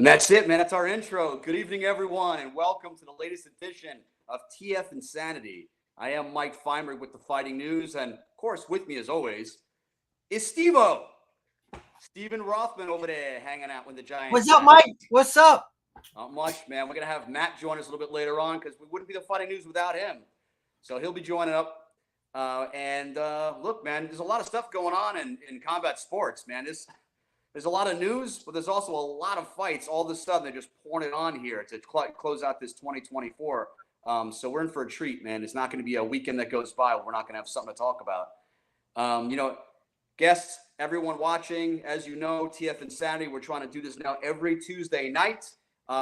And that's it, man. That's our intro. Good evening, everyone, and welcome to the latest edition of TFNSANITY. I am Mike Feinberg with the Fighting News, and of course, with me as always is Steve-O. Steven Rothman over there hanging out with the Giants. What's up, Mike? What's up? Not much, man. We're going to have Matt join us a little bit later on because we wouldn't be the Fighting News without him. So he'll be joining up. Look, man, there's a lot of stuff going on in combat sports, man. There's a lot of news, but there's also a lot of fights. All of a sudden, they're just pouring it on here to close out this 2024. So we're in for a treat, man. It's not going to be a weekend that goes by where we're not going to have something to talk about. Guests, everyone watching, as you know, TFNSANITY, we're trying to do this now every Tuesday night.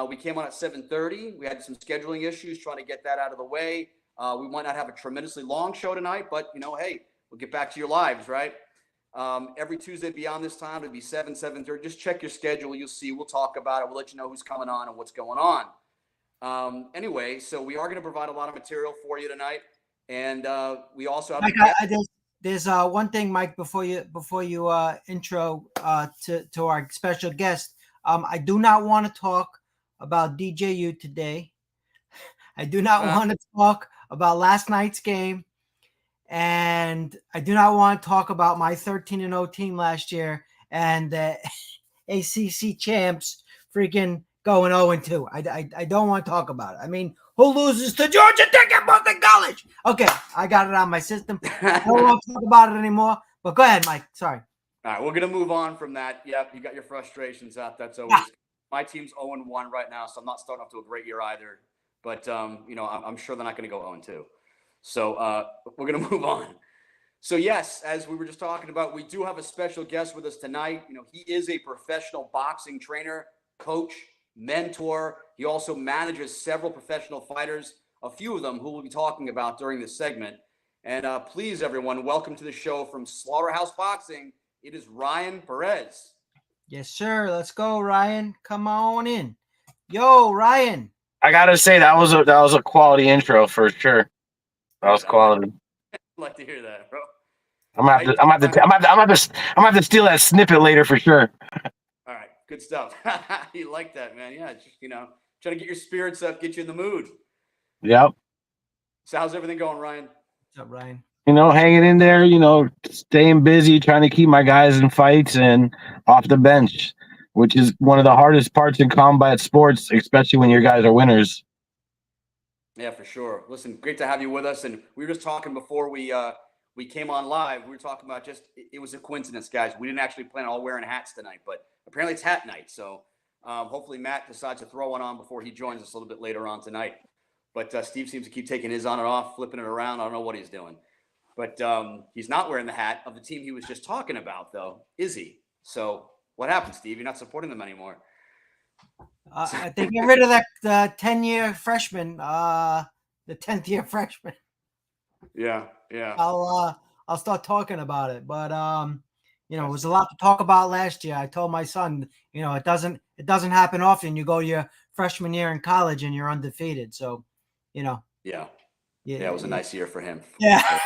We came on at 7:30. We had some scheduling issues trying to get that out of the way. We might not have a tremendously long show tonight, but, hey, we'll get back to your lives, right? Every Tuesday beyond this time, it'll be 7:30. Just check your schedule. You'll see. We'll talk about it. We'll let you know who's coming on and what's going on. Anyway, so we are going to provide a lot of material for you tonight. And we also have Mike, there's one thing, Mike, before you intro to our special guest. I do not want to talk about DJU today. I do not want to talk about last night's game. And I do not want to talk about my 13-0 team last year and the ACC champs freaking going 0-2. I don't want to talk about it. I mean, who loses to Georgia Tech at Boston College? Okay, I got it on my system. I don't want to talk about it anymore. But go ahead, Mike. Sorry. All right, we're going to move on from that. Yep, you got your frustrations out. That's always my team's 0-1 right now, so I'm not starting off to a great year either. But, I'm sure they're not going to go 0-2. So we're going to move on. So, yes, as we were just talking about, we do have a special guest with us tonight. He is a professional boxing trainer, coach, mentor. He also manages several professional fighters, a few of them who we'll be talking about during this segment. And please, everyone, welcome to the show from Saugher House Boxing. It is Ryan Perez. Yes, sir. Let's go, Ryan. Come on in. Yo, Ryan. I gotta say that was a quality intro for sure. That was quality. I'd like to hear that, bro. I'm gonna have to steal that snippet later for sure. All right, good stuff. You like that, man? Yeah, just trying to get your spirits up, get you in the mood. Yep. So how's everything going, Ryan? What's up, Ryan? Hanging in there. Staying busy, trying to keep my guys in fights and off the bench, which is one of the hardest parts in combat sports, especially when your guys are winners. Yeah, for sure. Listen, great to have you with us. And we were just talking before we came on live. We were talking about it was a coincidence, guys. We didn't actually plan on all wearing hats tonight, but apparently it's hat night. So hopefully Matt decides to throw one on before he joins us a little bit later on tonight. But Steve seems to keep taking his on and off, flipping it around. I don't know what he's doing. But he's not wearing the hat of the team he was just talking about, though, is he? So what happened, Steve? You're not supporting them anymore. I think get rid of the 10-year freshman, the 10th-year freshman. Yeah. I'll start talking about it. But it was a lot to talk about last year. I told my son, it doesn't happen often. You go your freshman year in college and you're undefeated. So, Yeah, it was a nice year for him. Yeah,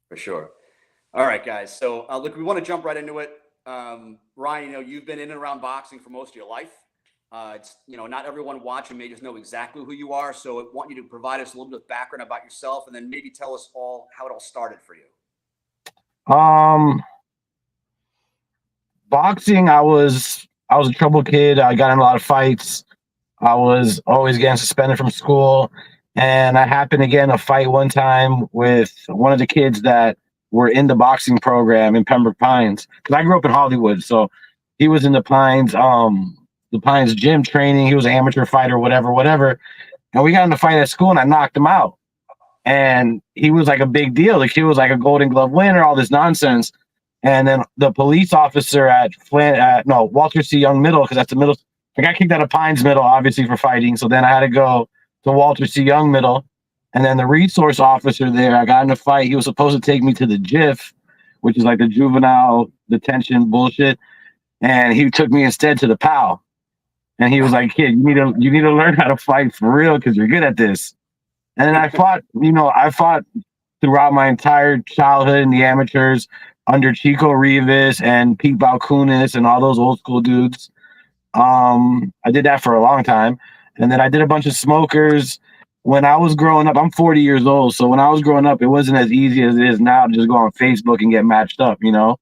for sure. All right, guys. So look, we want to jump right into it. Ryan, you've been in and around boxing for most of your life. It's not everyone watching may just know exactly who you are. So I want you to provide us a little bit of background about yourself, and then maybe tell us all how it all started for you. Boxing, I was a troubled kid. I got in a lot of fights. I was always getting suspended from school, and I happened to get in a fight one time with one of the kids that were in the boxing program in Pembroke Pines. Because I grew up in Hollywood, so he was in the Pines gym training. He was an amateur fighter, whatever. And we got in a fight at school, and I knocked him out. And he was like a big deal. The kid was like a Golden Glove winner, all this nonsense. And then the police officer at Walter C. Young Middle, because that's the middle. I got kicked out of Pines Middle, obviously, for fighting. So then I had to go to Walter C. Young Middle. And then the resource officer there, I got in a fight. He was supposed to take me to the JIF, which is like the juvenile detention bullshit. And he took me instead to the PAL. And he was like, kid, you need to learn how to fight for real because you're good at this. And then I fought throughout my entire childhood in the amateurs under Chico Rivas and Pete Balcunas and all those old school dudes. I did that for a long time. And then I did a bunch of smokers when I was growing up. I'm 40 years old. So when I was growing up, it wasn't as easy as it is now to just go on Facebook and get matched up, you know?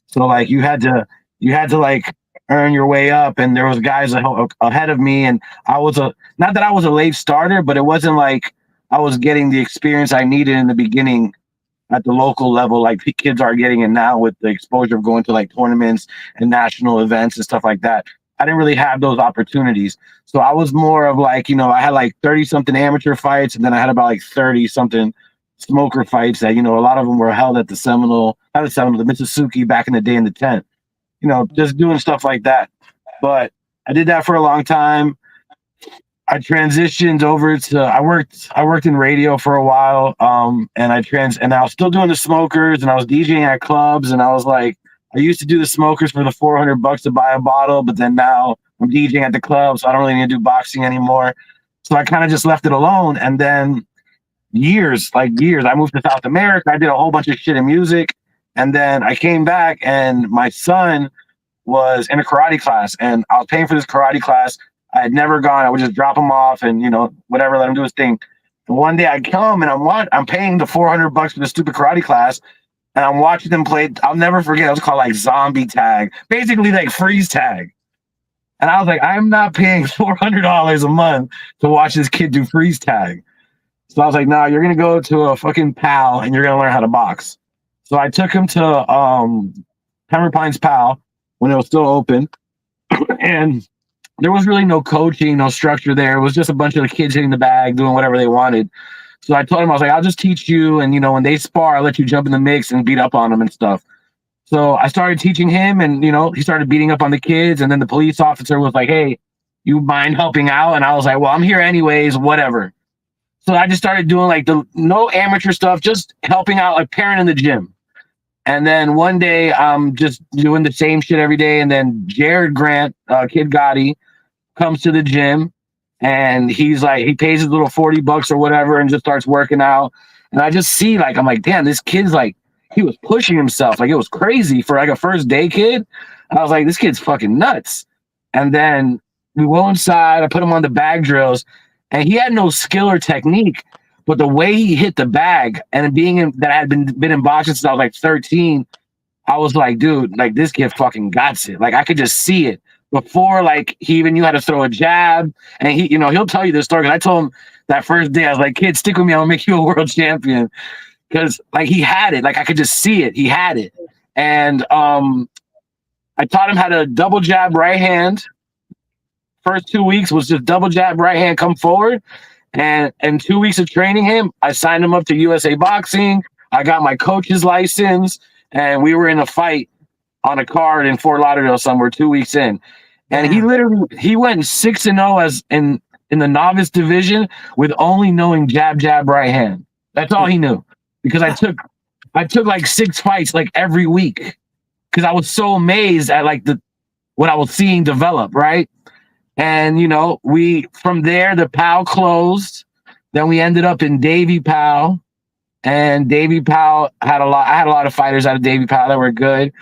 So like you had to like earn your way up, and there was guys ahead of me, and I was not that I was a late starter, but it wasn't like I was getting the experience I needed in the beginning at the local level, like the kids are getting it now with the exposure of going to like tournaments and national events and stuff like that. I didn't really have those opportunities. So I was more of like, I had like 30 something amateur fights, and then I had about like 30 something smoker fights that, a lot of them were held at the the Mississippi back in the day in the tent, just doing stuff like that. But I did that for a long time. I transitioned over to I worked in radio for a while, and I was still doing the smokers, and I was DJing at clubs, and I was like, I used to do the smokers for the $400 to buy a bottle, but then now I'm DJing at the club, so I don't really need to do boxing anymore. So I kind of just left it alone, and then years, I moved to South America. I did a whole bunch of shit in music, and then I came back, and my son was in a karate class, and I was paying for this karate class. I had never gone. I would just drop him off and, whatever, let him do his thing. And one day I come and I'm paying the $400 for the stupid karate class, and I'm watching them play. I'll never forget. It was called like zombie tag, basically like freeze tag. And I was like, I'm not paying $400 a month to watch this kid do freeze tag. So I was like, nah, you're going to go to a fucking PAL and you're going to learn how to box. So I took him to Hammer Pines PAL when it was still open. And there was really no coaching, no structure there. It was just a bunch of the kids hitting the bag, doing whatever they wanted. So I told him, I was like, I'll just teach you. And, when they spar, I'll let you jump in the mix and beat up on them and stuff. So I started teaching him, and, he started beating up on the kids. And then the police officer was like, hey, you mind helping out? And I was like, well, I'm here anyways, whatever. So I just started doing like no amateur stuff, just helping out, like parent in the gym. And then one day I'm just doing the same shit every day. And then Jared Grant, Kid Gotti, comes to the gym, and he's like, he pays his little $40 or whatever and just starts working out. And I just see, like, I'm like, damn, this kid's like, he was pushing himself. Like, it was crazy for like a first day kid. I was like, this kid's fucking nuts. And then we go inside, I put him on the bag drills, and he had no skill or technique, but the way he hit the bag, and that I had been in boxing since I was like 13, I was like, dude, like, this kid fucking got it. Like, I could just see it. Before, like, he even knew how to throw a jab, and he'll tell you this story. Cause I told him that first day, I was like, kid, stick with me. I'm gonna make you a world champion. Cause like he had it, like I could just see it. He had it. And I taught him how to double jab right hand. First 2 weeks was just double jab right hand, come forward. And in 2 weeks of training him, I signed him up to USA Boxing. I got my coach's license, and we were in a fight on a card in Fort Lauderdale somewhere 2 weeks in. And he went 6-0 as in the novice division with only knowing jab, right hand. That's all he knew. Because I took like 6 fights like every week, because I was so amazed at like what I was seeing develop, right? And we from there the PAL closed. Then we ended up in Davy PAL, and Davy PAL I had a lot of fighters out of Davy PAL that were good.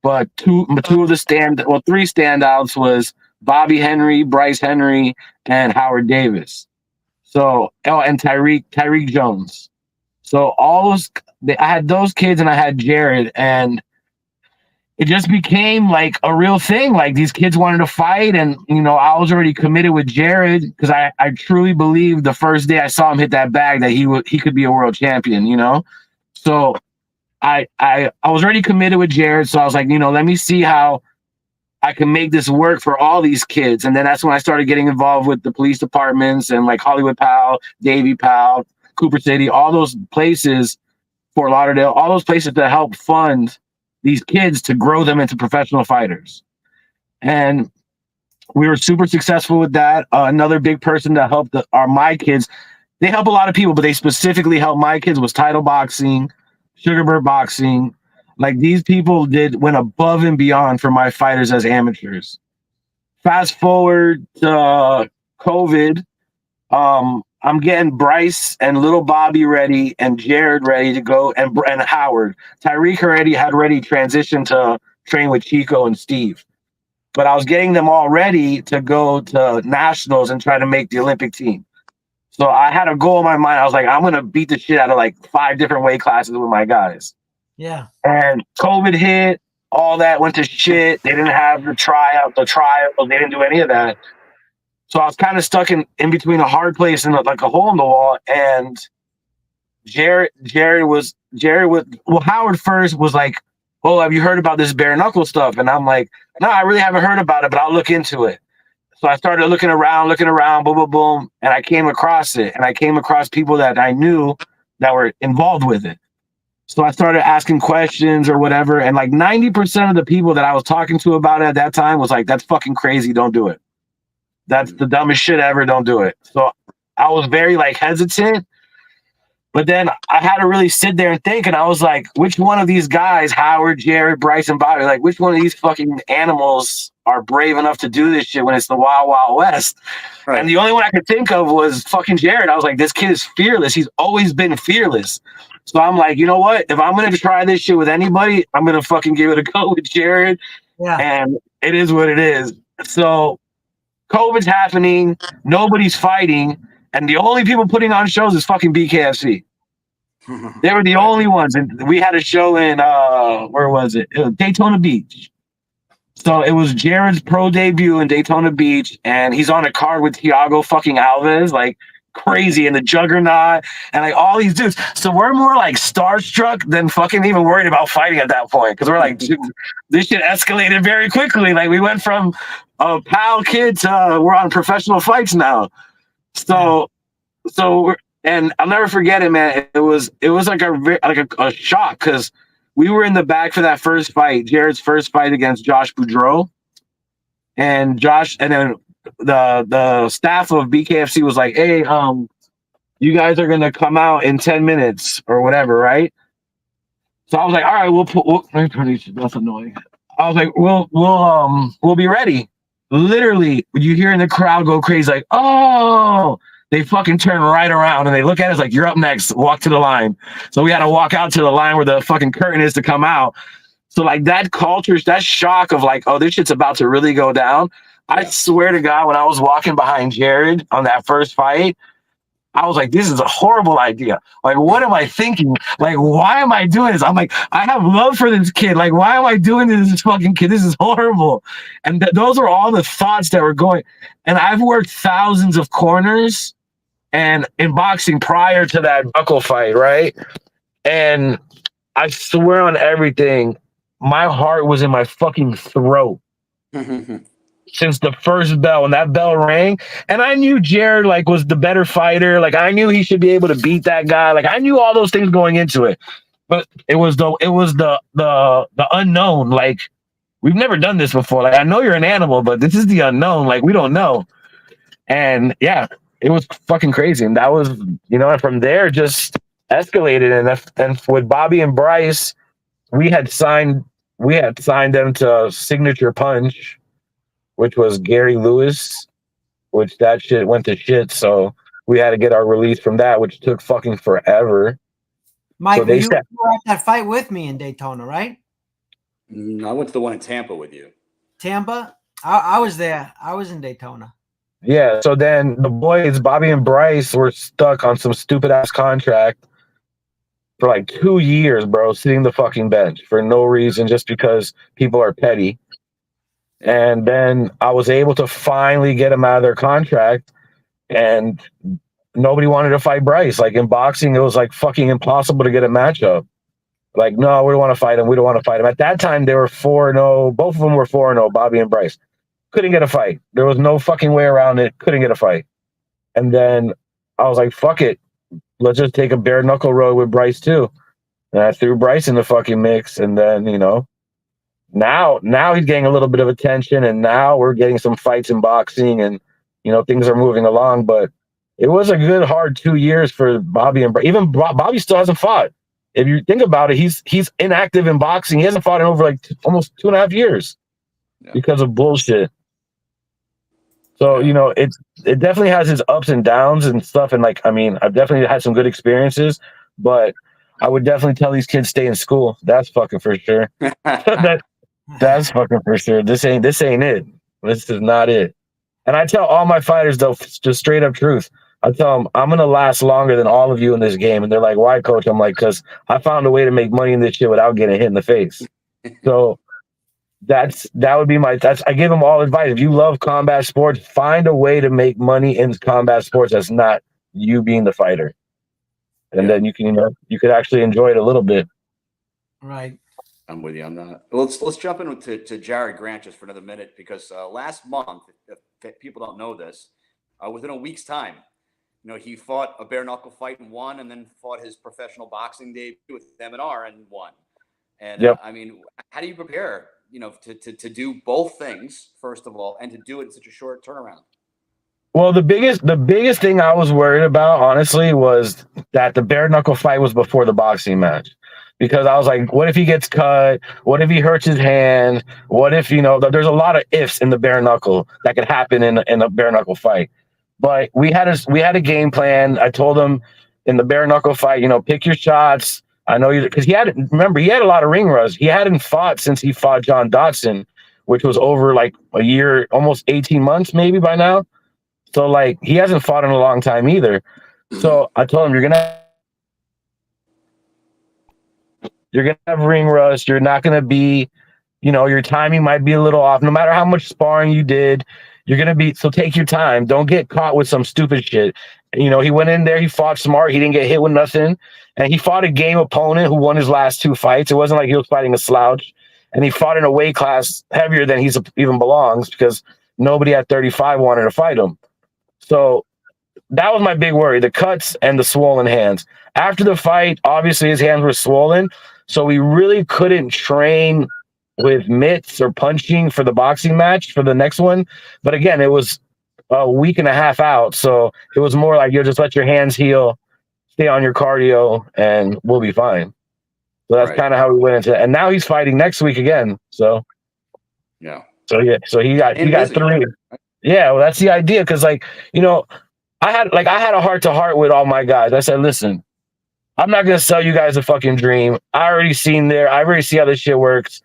But three standouts was Bobby Henry, Bryce Henry, and Howard Davis. So, and Tyreek Jones. So I had those kids, and I had Jared, and it just became like a real thing. Like, these kids wanted to fight, and I was already committed with Jared, because I truly believed the first day I saw him hit that bag that he could be a world champion. So I was already committed with Jared, so I was like, let me see how I can make this work for all these kids. And then that's when I started getting involved with the police departments and like Hollywood PAL, Davy PAL, Cooper City, all those places, Fort Lauderdale, all those places that help fund these kids to grow them into professional fighters. And we were super successful with that. Another big person that helped my kids. They help a lot of people, but they specifically helped my kids was Title Boxing, Sugarbird Boxing. Like, these people went above and beyond for my fighters as amateurs. Fast forward to COVID, I'm getting Bryce and little Bobby ready, and Jared ready to go, and Howard. Tyreek had already transitioned to train with Chico and Steve. but I was getting them all ready to go to nationals and try to make the Olympic team. So I had a goal in my mind. I was like, I'm going to beat the shit out of like 5 different weight classes with my guys. Yeah. And COVID hit, all that went to shit. They didn't have the trials. They didn't do any of that. So I was kind of stuck in between a hard place and like a hole in the wall. And Jared was Howard first was like, oh, have you heard about this bare knuckle stuff? And I'm like, no, I really haven't heard about it, but I'll look into it. So I started looking around, boom, boom, boom, and I came across it. And I came across people that I knew that were involved with it. So I started asking questions or whatever. And like 90% of the people that I was talking to about it at that time was like, that's fucking crazy. Don't do it. That's the dumbest shit ever. Don't do it. So I was very like hesitant. But then I had to really sit there and think, and I was like, which one of these guys, Howard, Jared, Bryce, and Bobby, like, which one of these fucking animals are brave enough to do this shit when it's the Wild Wild West? Right. And the only one I could think of was fucking Jared. I was like, this kid is fearless. He's always been fearless. So I'm like, you know what? If I'm going to try this shit with anybody, I'm going to fucking give it a go with Jared. Yeah. And it is what it is. So COVID's happening. Nobody's fighting. And the only people putting on shows is fucking BKFC. They were the only ones. And we had a show in, where was it? Daytona Beach. So it was Jared's pro debut in Daytona Beach. And he's on a card with Thiago fucking Alves, like crazy, and the Juggernaut, and like all these dudes. So we're more like starstruck than fucking even worried about fighting at that point. Because we're like, dude, this shit escalated very quickly. Like we went from a pal kid to we're on professional fights now. So and I'll never forget it, man. It was like a shock because we were in the bag for that first fight, Jared's first fight against Josh Boudreaux, and then the staff of BKFC was like, "Hey, you guys are gonna come out in 10 minutes or whatever, right?" So I was like, "All right, that's annoying." I was like, "We'll be ready." Literally, you hear in the crowd go crazy, like, "Oh!" They fucking turn right around and they look at us like, "You're up next. Walk to the line." So we had to walk out to the line where the fucking curtain is to come out. So like that culture, that shock of like, oh, this shit's about to really go down. Yeah. I swear to God, when I was walking behind Jared on that first fight, I was like, this is a horrible idea. Like, what am I thinking? Like, why am I doing this? I'm like, I have love for this kid. Like, why am I doing this fucking kid? This is horrible. And those are all the thoughts that were going. And I've worked thousands of corners and in boxing prior to that knuckle fight, right? And I swear on everything, my heart was in my fucking throat. Since the first bell, when that bell rang, and I knew Jared like was the better fighter. Like I knew he should be able to beat that guy. Like I knew all those things going into it, but it was the unknown. Like we've never done this before. Like I know you're an animal, but this is the unknown. Like we don't know. And yeah, it was fucking crazy. And that was, and from there just escalated. And with Bobby and Bryce, we had signed them to Signature Punch, which was Gary Lewis, which that shit went to shit. So we had to get our release from that, which took fucking forever. Mike, you were at that fight with me in Daytona, right? I went to the one in Tampa with you. Tampa? I was there. I was in Daytona. Yeah. So then the boys, Bobby and Bryce, were stuck on some stupid ass contract for like 2 years, bro, sitting the fucking bench for no reason, just because people are petty. And then I was able to finally get them out of their contract, and nobody wanted to fight Bryce. Like in boxing, it was like fucking impossible to get a matchup. Like, no, we don't want to fight him. We don't want to fight him. At that time, they were 4-0. Both of them were 4-0, Bobby and Bryce. Couldn't get a fight. There was no fucking way around it. Couldn't get a fight. And then I was like, fuck it. Let's just take a bare knuckle road with Bryce too. And I threw Bryce in the fucking mix. And then, now he's getting a little bit of attention, and now we're getting some fights in boxing, and things are moving along. But it was a good hard 2 years for Bobby and even Bobby still hasn't fought. If you think about it, he's inactive in boxing. He hasn't fought in over like almost 2.5 years because of bullshit. So it definitely has its ups and downs and stuff. And like, I mean, I've definitely had some good experiences, but I would definitely tell these kids stay in school. That's fucking for sure. That's fucking for sure. This ain't it. This is not it. And I tell all my fighters though, just straight up truth. I tell them I'm gonna last longer than all of you in this game, and they're like, "Why, coach?" I'm like, "Cause I found a way to make money in this shit without getting hit in the face." So that would be my. That's I give them all advice. If you love combat sports, find a way to make money in combat sports that's not you being the fighter, and then you can you could actually enjoy it a little bit. Right. I'm with you. I'm not. Let's jump into Jared Grant just for another minute because last month, if people don't know this, within a week's time, he fought a bare knuckle fight and won, and then fought his professional boxing debut with M&R and won. And Yep. I mean, how do you prepare, to do both things first of all, and to do it in such a short turnaround? Well, the biggest thing I was worried about, honestly, was that the bare knuckle fight was before the boxing match. Because I was like, what if he gets cut? What if he hurts his hand? What if, there's a lot of ifs in the bare knuckle that could happen in a bare knuckle fight. But we had a game plan. I told him in the bare knuckle fight, pick your shots. I know you, because he had a lot of ring rust. He hadn't fought since he fought John Dodson, which was over like a year, almost 18 months maybe by now. So like he hasn't fought in a long time either. So I told him you're gonna have ring rust. You're not gonna be, your timing might be a little off. No matter how much sparring you did, you're gonna be. So take your time. Don't get caught with some stupid shit. He went in there. He fought smart. He didn't get hit with nothing, and he fought a game opponent who won his last 2 fights. It wasn't like he was fighting a slouch, and he fought in a weight class heavier than he's even belongs because nobody at 35 wanted to fight him. So that was my big worry, the cuts and the swollen hands. After the fight, obviously his hands were swollen, so we really couldn't train with mitts or punching for the boxing match for the next one. But again, it was a week and a half out, so it was more like you'll just let your hands heal, stay on your cardio, and we'll be fine. So that's kind of how we went into it. And now he's fighting next week again. So yeah. So he got 3. Yeah, well, that's the idea. Because I had a heart to heart with all my guys. I said, listen, I'm not gonna sell you guys a fucking dream. I already see how this shit works.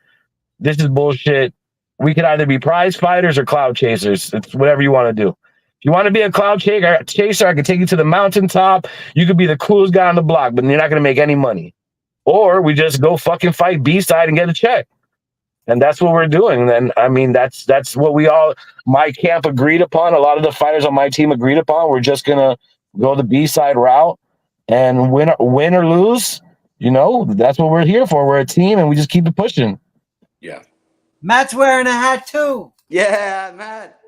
This is bullshit. We could either be prize fighters or cloud chasers. It's whatever you want to do. If you want to be a cloud chaser, I can take you to the mountaintop. You could be the coolest guy on the block, but you're not gonna make any money. Or we just go fucking fight B-side and get a check. And that's what we're doing. And I mean, that's what my camp agreed upon. A lot of the fighters on my team agreed upon. We're just going to go the B-side route and win or lose. That's what we're here for. We're a team and we just keep it pushing. Yeah. Matt's wearing a hat too. Yeah, Matt.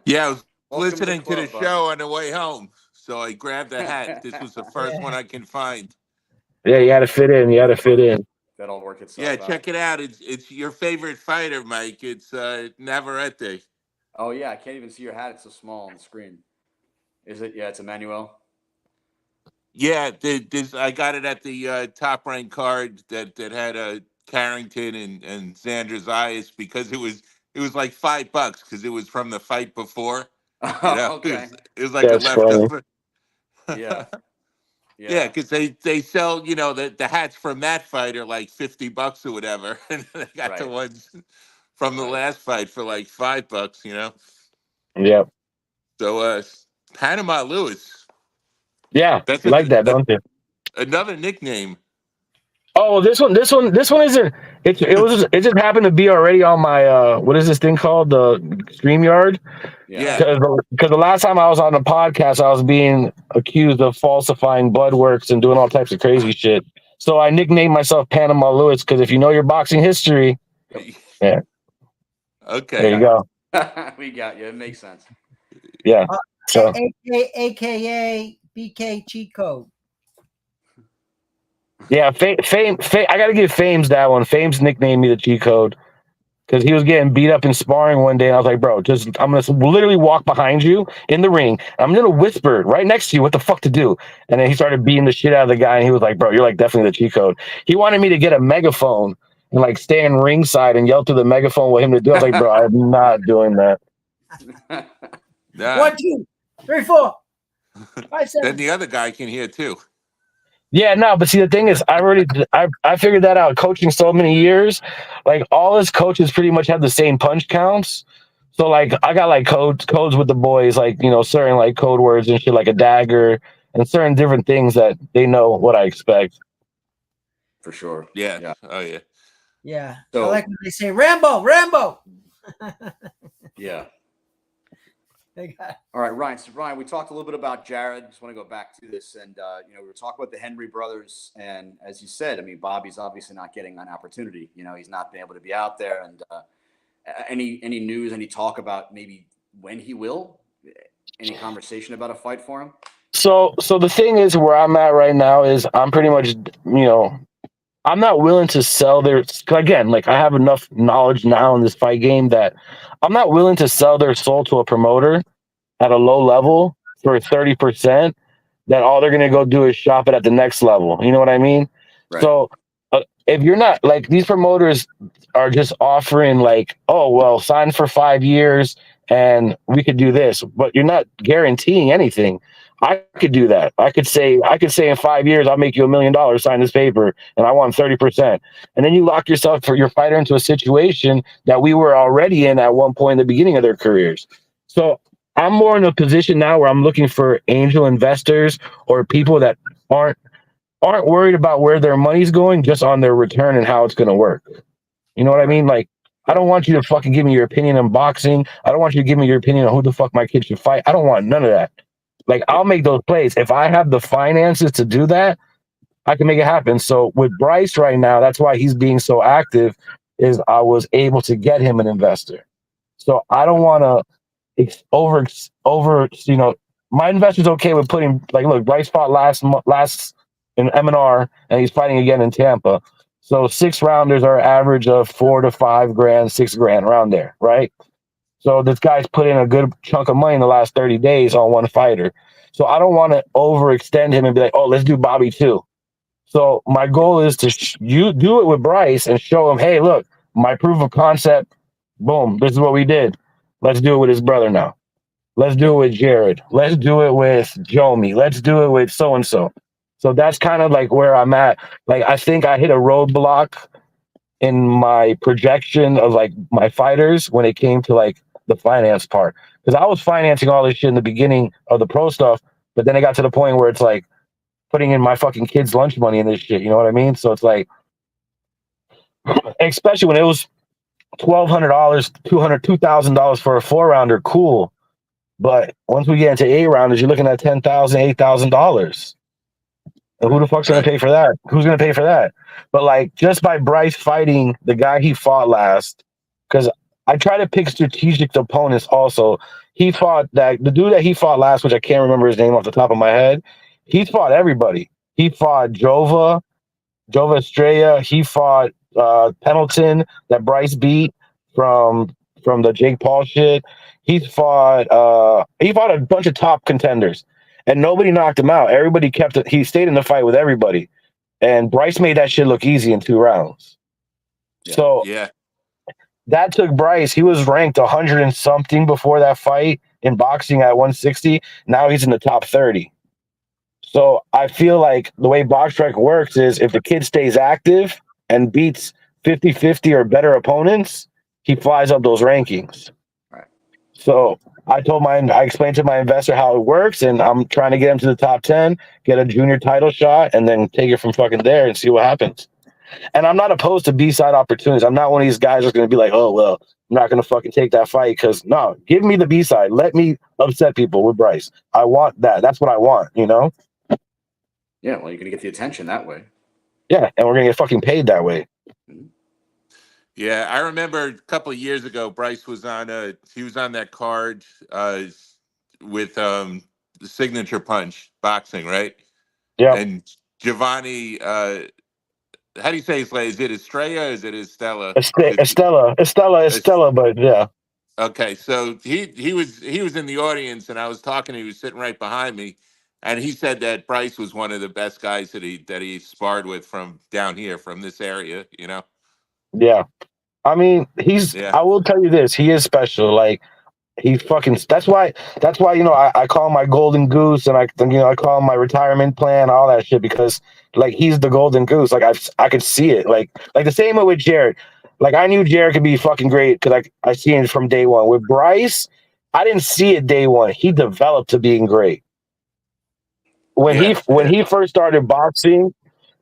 Yeah, I was listening to the show on the way home. So I grabbed the hat. This was the first one I can find. Yeah, you got to fit in. That'll work itself Yeah, out. check it out. It's your favorite fighter, Mike. It's Navarrete. Oh yeah, I can't even see your hat. It's so small on the screen. Is it? Yeah, it's Emmanuel. Yeah, I got it at the Top Rank card that had Carrington and Xander Zayas because it was like $5 because it was from the fight before. Okay. It was like a leftover. Yeah. Yeah, because they sell, the hats from that fight are like $50 or whatever, and they got the ones from the last fight for like $5, Yep. So Panama Lewis. Yeah, that's like that, don't you? Another nickname. Oh, this one isn't. It just happened to be already on my what is this thing called, the StreamYard? Yeah. Because the last time I was on the podcast, I was being accused of falsifying blood works and doing all types of crazy shit. So I nicknamed myself Panama Lewis because if you know your boxing history, yeah. Okay. There you go. We got you. It makes sense. Yeah. So AKA BK cheat code. Yeah, Fame. I gotta give Fames that one. Fames nicknamed me the cheat code because he was getting beat up in sparring one day, and I was like, "Bro, I'm gonna literally walk behind you in the ring. I'm gonna whisper right next to you what the fuck to do." And then he started beating the shit out of the guy, and he was like, "Bro, you're like definitely the cheat code." He wanted me to get a megaphone and like stay in ringside and yell through the megaphone with him to do. I was like, "Bro, I'm not doing that." Nah. 1, 2, 3, 4, 5, 7. Then the other guy can hear too. Yeah, no, but see, the thing is, I figured that out. Coaching so many years, like all his coaches pretty much have the same punch counts. So like, I got like codes with the boys, like certain like code words and shit, like a dagger and certain different things that they know what I expect. For sure. Yeah. Yeah. Oh yeah. Yeah, I So like when they say Rambo, Rambo. yeah. They got All right, Ryan. So Ryan, we talked a little bit about Jared. Just want to go back to this, and we were talking about the Henry brothers, and as you said, I mean, Bobby's obviously not getting an opportunity. He's not been able to be out there, and any news, any talk about maybe when he will, any conversation about a fight for him? So the thing is, where I'm at right now is I'm pretty much, I'm not willing to sell their, again, like I have enough knowledge now in this fight game that I'm not willing to sell their soul to a promoter at a low level for 30%, that all they're going to go do is shop it at the next level. You know what I mean? Right. So if you're not, like, these promoters are just offering like, oh, well, sign for 5 years and we could do this, but you're not guaranteeing anything. I could do that. I could say in 5 years, I'll make you $1 million, sign this paper, and I want 30%. And then you lock yourself for your fighter into a situation that we were already in at one point in the beginning of their careers. So I'm more in a position now where I'm looking for angel investors or people that aren't worried about where their money's going, just on their return and how it's going to work. You know what I mean? Like, I don't want you to fucking give me your opinion on boxing. I don't want you to give me your opinion on who the fuck my kid should fight. I don't want none of that. Like, I'll make those plays. If I have the finances to do that, I can make it happen. So with Bryce right now, that's why he's being so active, is I was able to get him an investor. So I don't want to over, my investor's okay with putting, like, look, Bryce fought last in M&R, and he's fighting again in Tampa. So 6 rounders are average of $4 to $5 grand, $6 grand, around there, right? So this guy's put in a good chunk of money in the last 30 days on one fighter. So I don't want to overextend him and be like, oh, let's do Bobby too. So my goal is to you do it with Bryce and show him, hey, look, my proof of concept, boom, this is what we did. Let's do it with his brother now. Let's do it with Jared. Let's do it with Jomi. Let's do it with so and so. So that's kind of like where I'm at. Like, I think I hit a roadblock in my projection of like my fighters when it came to like the finance part, because I was financing all this shit in the beginning of the pro stuff, but then it got to the point where it's like putting in my fucking kids' lunch money in this shit. You know what I mean? So it's like, especially when it was $1,200, $2,000 for a 4-rounder, cool. But once we get into 8-rounders, you're looking at $10,000, $8,000. And who the fuck's going to pay for that? Who's going to pay for that? But like, just by Bryce fighting the guy he fought last, because I try to pick strategic opponents also. He fought the dude that he fought last, which I can't remember his name off the top of my head. He fought everybody. He fought Jova Estrella. He fought Pendleton, that Bryce beat from the Jake Paul shit. He fought a bunch of top contenders, and nobody knocked him out. Everybody kept it. He stayed in the fight with everybody, and Bryce made that shit look easy in 2 rounds. Yeah. So Yeah. that took Bryce. He was ranked 100 and something before that fight in boxing at 160. Now he's in the top 30. So I feel like the way BoxRec works is if the kid stays active and beats 50-50 or better opponents, he flies up those rankings. Right. So I explained to my investor how it works, and I'm trying to get him to the top 10, get a junior title shot, and then take it from fucking there and see what happens. And I'm not opposed to B-side opportunities. I'm not one of these guys that's going to be like, oh, well, I'm not going to fucking take that fight, because no, give me the B-side. Let me upset people with Bryce. I want that. That's what I want, you know? Yeah, well, you're going to get the attention that way. Yeah, and we're going to get fucking paid that way. Yeah, I remember a couple of years ago, Bryce was on that card with the Signature Punch Boxing, right? Yeah. And Giovanni, how do you say his name? Is it Estrella or is it Estella? Estella, but yeah. Okay, so he was in the audience, and I was talking. He was sitting right behind me, and he said that Bryce was one of the best guys that he sparred with from down here, from this area. You know. Yeah. I mean, Yeah. I will tell you this, he is special. Like, He's fucking. That's why. I call him my golden goose, and I call him my retirement plan, all that shit, because like he's the golden goose. Like I could see it. Like the same way with Jared. Like I knew Jared could be fucking great because I seen it from day one. With Bryce, I didn't see it day one. He developed to being great. When Yeah, he first started boxing,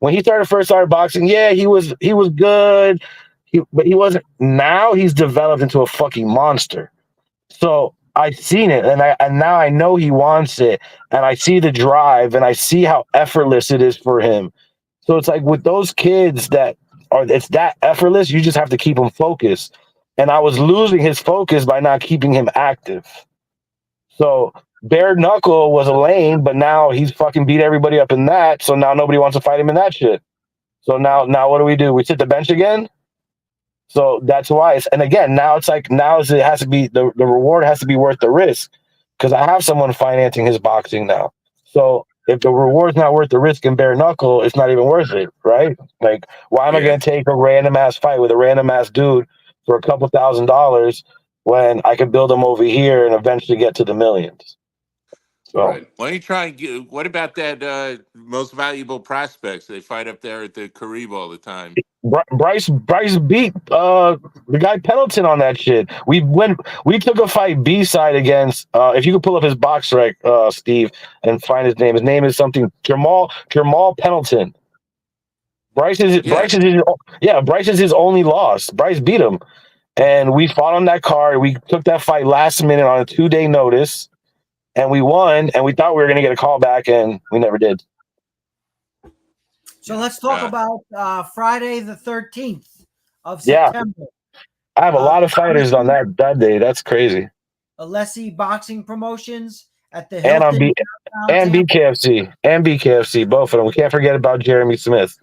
yeah, he was good. But he wasn't. Now he's developed into a fucking monster. So I seen it, and now I know he wants it, and I see the drive, and I see how effortless it is for him. So it's like with those kids it's that effortless. You just have to keep them focused. And I was losing his focus by not keeping him active. So bare knuckle was a lane, but now he's fucking beat everybody up in that. So now nobody wants to fight him in that shit. So now what do? We sit the bench again? So that's why and again, now it has to be the reward has to be worth the risk because I have someone financing his boxing now. So if the reward's not worth the risk in bare knuckle, it's not even worth it, right? Like, why am I yeah. going to take a random ass fight with a random ass dude for a couple $1,000s when I could build him over here and eventually get to the millions? So Right. Why don't you try and get? What about that most valuable prospects? They fight up there at the Caribe all the time. Bryce beat the guy Pendleton on that shit. We took a fight B side against if you could pull up his box rec, Steve, and find his name. His name is something Jamal Pendleton. Bryce is his only loss. Bryce beat him. And we fought on that card. We took that fight last minute on a 2-day notice, and we won, and we thought we were gonna get a call back, and we never did. So let's talk about Friday the 13th of Yeah. September. I have a lot of fighters on that day. That's crazy. Alessi Boxing Promotions at the And on Hilton. and BKFC, both of them. We can't forget about Jeremy Smith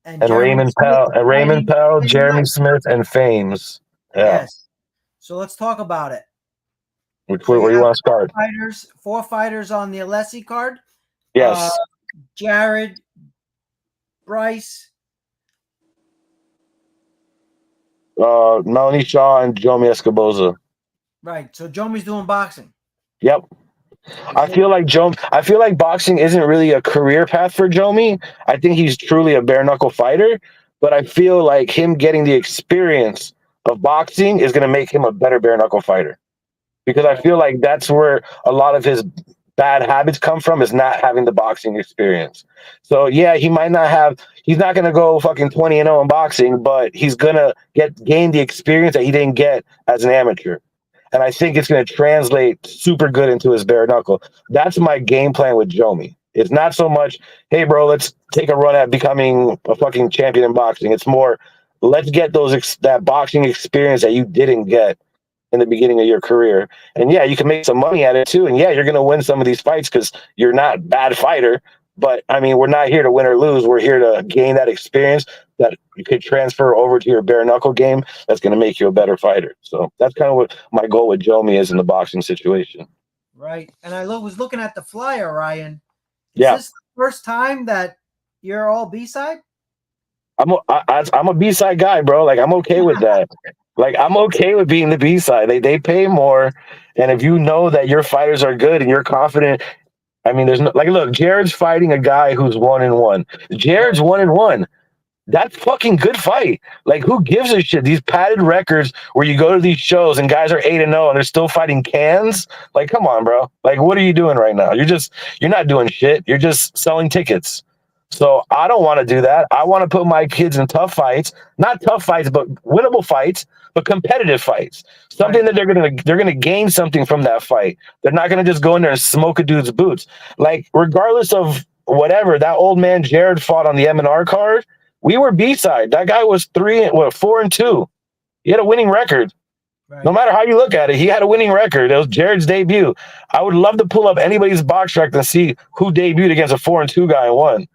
and Raymond Pell, Jeremy Smith, and Fames. Yeah. Yes. So let's talk about it. Where do you want to start? Four fighters on the Alessi card. Yes. Jared, Bryce, Melanie Shaw and Jomi Escoboza. Right. So Jomi's doing boxing. Yep. I feel like boxing isn't really a career path for Jomi. I think he's truly a bare knuckle fighter, but I feel like him getting the experience of boxing is going to make him a better bare knuckle fighter. Because I feel like that's where a lot of his bad habits come from, is not having the boxing experience. So yeah, he's not going to go fucking 20-0 in boxing, but he's going to gain the experience that he didn't get as an amateur. And I think it's going to translate super good into his bare knuckle. That's my game plan with Jomi. It's not so much, hey, bro, let's take a run at becoming a fucking champion in boxing. It's more, let's get that boxing experience that you didn't get in the beginning of your career. And yeah, you can make some money at it too. And yeah, you're going to win some of these fights because you're not a bad fighter. But I mean, we're not here to win or lose. We're here to gain that experience that you could transfer over to your bare knuckle game. That's going to make you a better fighter. So that's kind of what my goal with Jomi is in the boxing situation. Right. And I was looking at the flyer, Ryan. Is this the first time that you're all B-side? I'm a B-side guy, bro. Like, I'm okay with that. Like, I'm okay with being the B-side. They pay more. And if you know that your fighters are good and you're confident, I mean, there's no, like, look, Jared's fighting a guy who's 1-1. Jared's 1-1. That's fucking good fight. Like, who gives a shit? These padded records where you go to these shows and guys are 8-0 and they're still fighting cans. Like, come on, bro. Like, what are you doing right now? You're not doing shit. You're just selling tickets. So I don't want to do that. I want to put my kids in tough fights, not tough fights, but winnable fights, but competitive fights. Something that they're gonna gain something from that fight. They're not gonna just go in there and smoke a dude's boots. Like, regardless of whatever, that old man Jared fought on the M&R card. We were B-side. That guy was 4-2. He had a winning record. Right. No matter how you look at it, he had a winning record. It was Jared's debut. I would love to pull up anybody's box record and see who debuted against a 4-2 guy and won.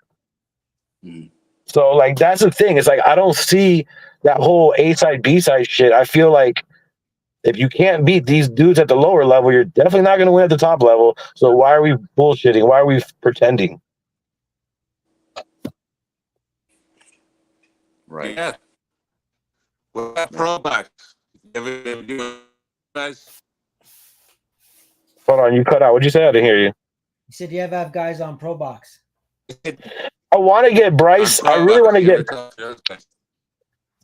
So, like, that's the thing. It's like, I don't see that whole A-side, B-side shit. I feel like if you can't beat these dudes at the lower level, you're definitely not going to win at the top level. So why are we bullshitting? Why are we pretending? Right. Yeah. What about pro box? Ever do it, guys? Hold on, you cut out. What'd you say? I didn't hear you. You said you have guys on Pro Box. I want to get Bryce. I really want to get.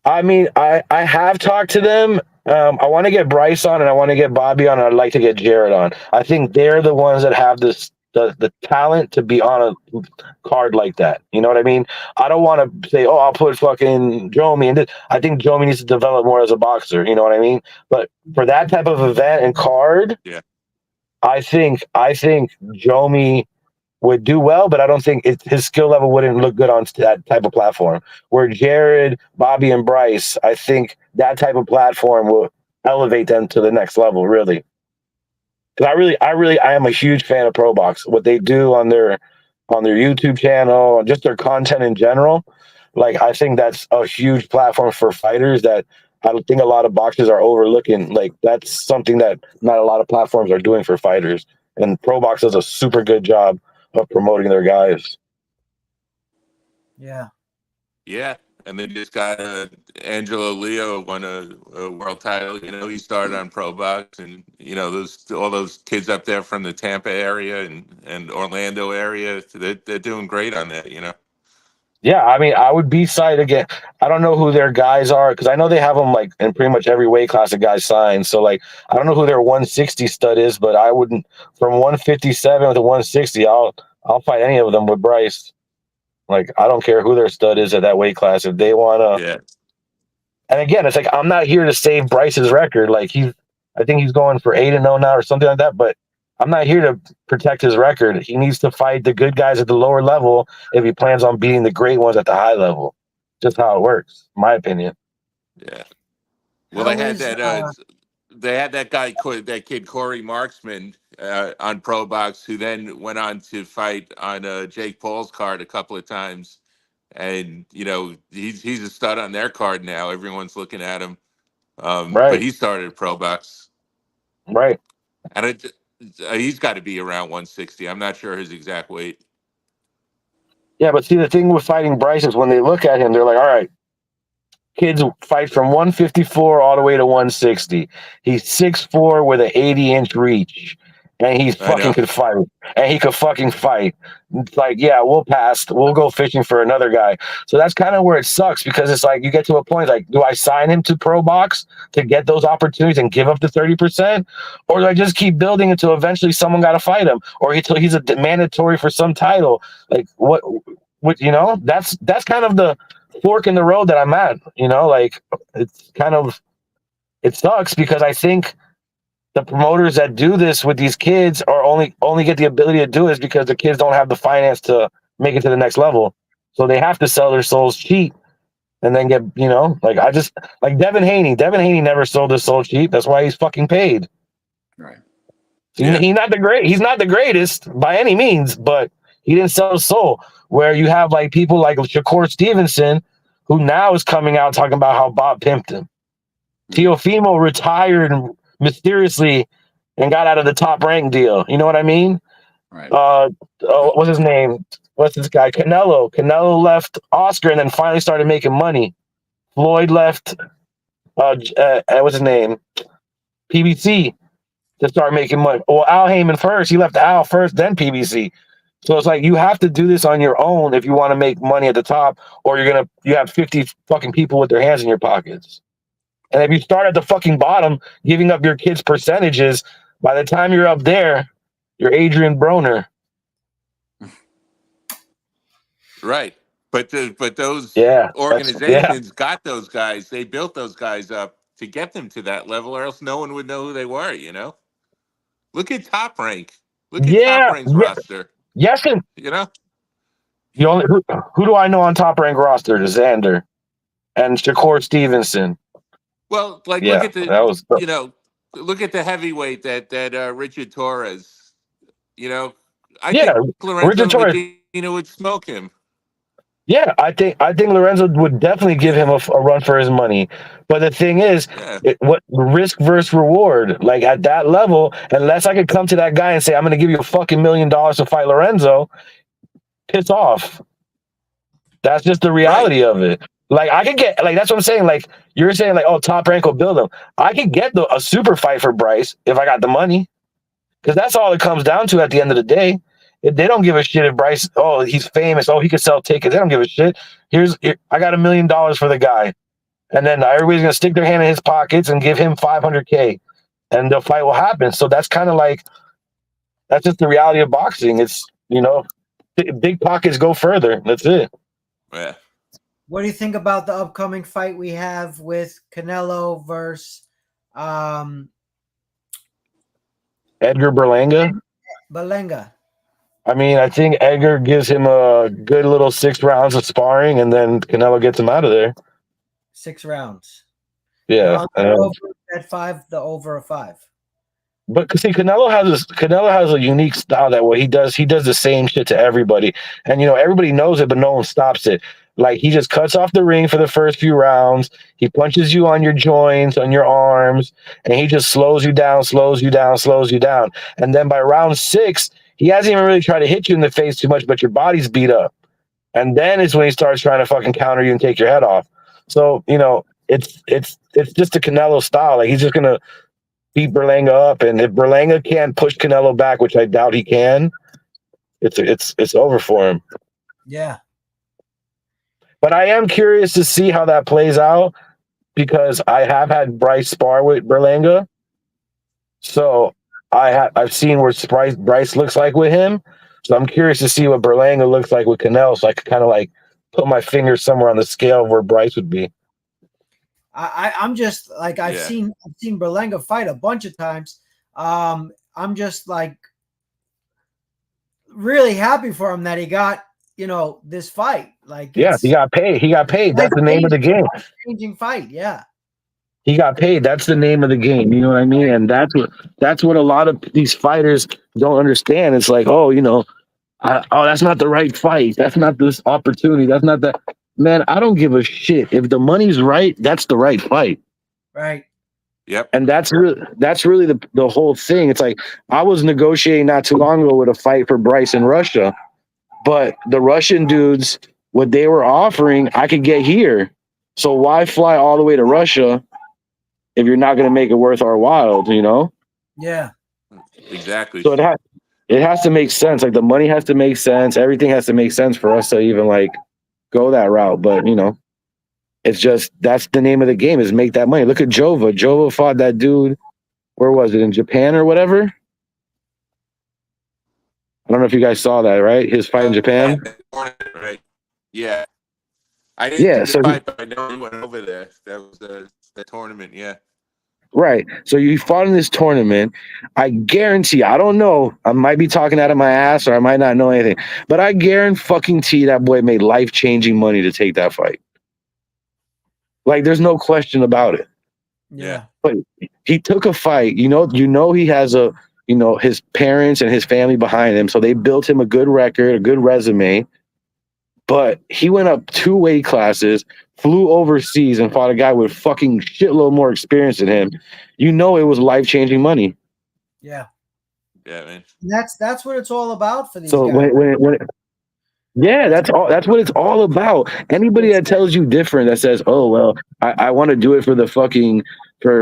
I mean, I have talked to them. I want to get Bryce on, and I want to get Bobby on, and I'd like to get Jared on. I think they're the ones that have the talent to be on a card like that. You know what I mean? I don't want to say, oh, I'll put fucking Jomi in this. I think Jomi needs to develop more as a boxer. You know what I mean? But for that type of event and card, Yeah. I think Jomi would do well, but I don't think his skill level wouldn't look good on that type of platform. Where Jared, Bobby, and Bryce, I think that type of platform will elevate them to the next level. Really, because I am a huge fan of Pro Box. What they do on their YouTube channel, just their content in general. Like, I think that's a huge platform for fighters that I don't think a lot of boxers are overlooking. Like, that's something that not a lot of platforms are doing for fighters. And Pro Box does a super good job of promoting their guys. Yeah. Yeah. And they just got Angelo Leo won a world title. You know, he started on Pro Box, and you know all those kids up there from the Tampa area and Orlando area. They're doing great on that. You know. Yeah, I mean, I would be psyched again. I don't know who their guys are because I know they have them like in pretty much every weight class a guy signs. So like, I don't know who their 160 stud is, but I wouldn't from 157 to 160. I'll fight any of them with Bryce. Like, I don't care who their stud is at that weight class if they wanna. Yeah. And again, it's like I'm not here to save Bryce's record. Like I think he's going for 8-0 now or something like that. But I'm not here to protect his record. He needs to fight the good guys at the lower level if he plans on beating the great ones at the high level. Just how it works, in my opinion. Yeah. Well, How they had is, that. They had that guy, that kid Corey Marksman, on Pro Box, who then went on to fight on Jake Paul's card a couple of times, and you know he's a stud on their card now. Everyone's looking at him, but Right, he started at Pro Box, right. and he's got to be around 160. I'm not sure his exact weight. Yeah, but see, the thing with fighting Bryce is when they look at him, they're like, all right, kids fight from 154 all the way to 160. He's 6'4" with an 80-inch reach. And he's I fucking know. could fight. And he could fucking fight. It's like, yeah, we'll pass. We'll go fishing for another guy. So that's kind of where it sucks because it's like you get to a point like, do I sign him to Pro Box to get those opportunities and give up the 30%? Or do I just keep building until eventually someone got to fight him? Or until he's a mandatory for some title? Like, what you know? That's kind of the fork in the road that I'm at, you know, like it sucks because I think the promoters that do this with these kids are only get the ability to do this because the kids don't have the finance to make it to the next level. So they have to sell their souls cheap and then get, you know, like I just like Devin Haney. Devin Haney never sold his soul cheap. That's why he's fucking paid. Right. Yeah. He's not the greatest by any means, but he didn't sell his soul. Where you have like people like Shakur Stevenson, who now is coming out talking about how Bob pimped him. Teofimo retired mysteriously and got out of the Top Rank deal. You know what I mean? Right. What's his name? What's this guy? Canelo. Canelo left Oscar and then finally started making money. Floyd left. What's his name? PBC to start making money. Well, Al Heyman first. He left Al first, then PBC. So it's like you have to do this on your own if you want to make money at the top, or you have 50 fucking people with their hands in your pockets. And if you start at the fucking bottom, giving up your kids' percentages, by the time you're up there, you're Adrian Broner. Right. But those Yeah, organizations got those guys. They built those guys up to get them to that level, or else no one would know who they were. You know. Look at Top Rank. Look at Top Rank's roster. Yes, and You know. the only who do I know on Top Rank roster? Xander and Shakur Stevenson. Well, like Yeah, look at the look at the heavyweight that Richard Torres. You know, I think Lorenzo Richard Torres. Medina would smoke him. Yeah, I think Lorenzo would definitely give him a run for his money. But the thing is, what risk versus reward? Like at that level, unless I could come to that guy and say, I'm going to give you a fucking $1 million to fight Lorenzo, piss off. That's just the reality of it. Like I could get, like that's what I'm saying. Like you're saying, like, oh, Top Rank will build him. I could get a super fight for Bryce if I got the money. Because that's all it comes down to at the end of the day. They don't give a shit if Bryce, oh, he's famous, oh, he can sell tickets. They don't give a shit. I got $1 million for the guy. And then everybody's going to stick their hand in his pockets and give him $500K. And the fight will happen. So that's kind of like, that's just the reality of boxing. It's, big pockets go further. That's it. Yeah. What do you think about the upcoming fight we have with Canelo versus Edgar Berlanga? Berlanga? I mean, I think Edgar gives him a good little 6 rounds of sparring, and then Canelo gets him out of there. 6 rounds. Yeah. At 5, the over a 5. But see, Canelo has a unique style that what he does the same shit to everybody, and everybody knows it, but no one stops it. Like, he just cuts off the ring for the first few rounds. He punches you on your joints, on your arms, and he just slows you down. And then by round 6, he hasn't even really tried to hit you in the face too much, but your body's beat up. And then it's when he starts trying to fucking counter you and take your head off. So, it's just a Canelo style. Like, he's just gonna beat Berlanga up, and if Berlanga can't push Canelo back, which I doubt he can, it's over for him. Yeah. But I am curious to see how that plays out, because I have had Bryce spar with Berlanga. So I've seen where Bryce looks like with him. So I'm curious to see what Berlanga looks like with Canelo, so I could kind of like put my finger somewhere on the scale of where Bryce would be. I'm just like, I've seen Berlanga fight a bunch of times. I'm just like really happy for him that he got, this fight. Like, yeah, he got paid. That's the name of the game. Changing fight. Yeah. He got paid. That's the name of the game. You know what I mean? And that's what a lot of these fighters don't understand. It's like, that's not the right fight. That's not this opportunity. That's not that. Man, I don't give a shit. If the money's right, that's the right fight. Right. Yep. And that's really the whole thing. It's like, I was negotiating not too long ago with a fight for Bryce in Russia, but the Russian dudes, what they were offering, I could get here. So why fly all the way to Russia if you're not going to make it worth our while, Yeah. Exactly. So it has to make sense. Like, the money has to make sense. Everything has to make sense for us to even like go that route. But it's just, that's the name of the game, is make that money. Look at Jova. Jova fought that dude. Where was it? In Japan or whatever? I don't know if you guys saw that, right? His fight in Japan. Right. Yeah. I didn't see the fight, but I know he went over there. That was the tournament. Yeah. Right. So you fought in this tournament. I guarantee, I don't know, I might be talking out of my ass, or I might not know anything, but I guarantee that boy made life-changing money to take that fight. Like, there's no question about it. Yeah. But he took a fight. He has his parents and his family behind him, so they built him a good record, a good resume. But he went up 2 weight classes, flew overseas, and fought a guy with fucking shitload more experience than him. It was life-changing money. Yeah. Yeah, man. That's what it's all about for these so guys. That's all. That's what it's all about. Anybody that tells you different, that says, "Oh well, I want to do it for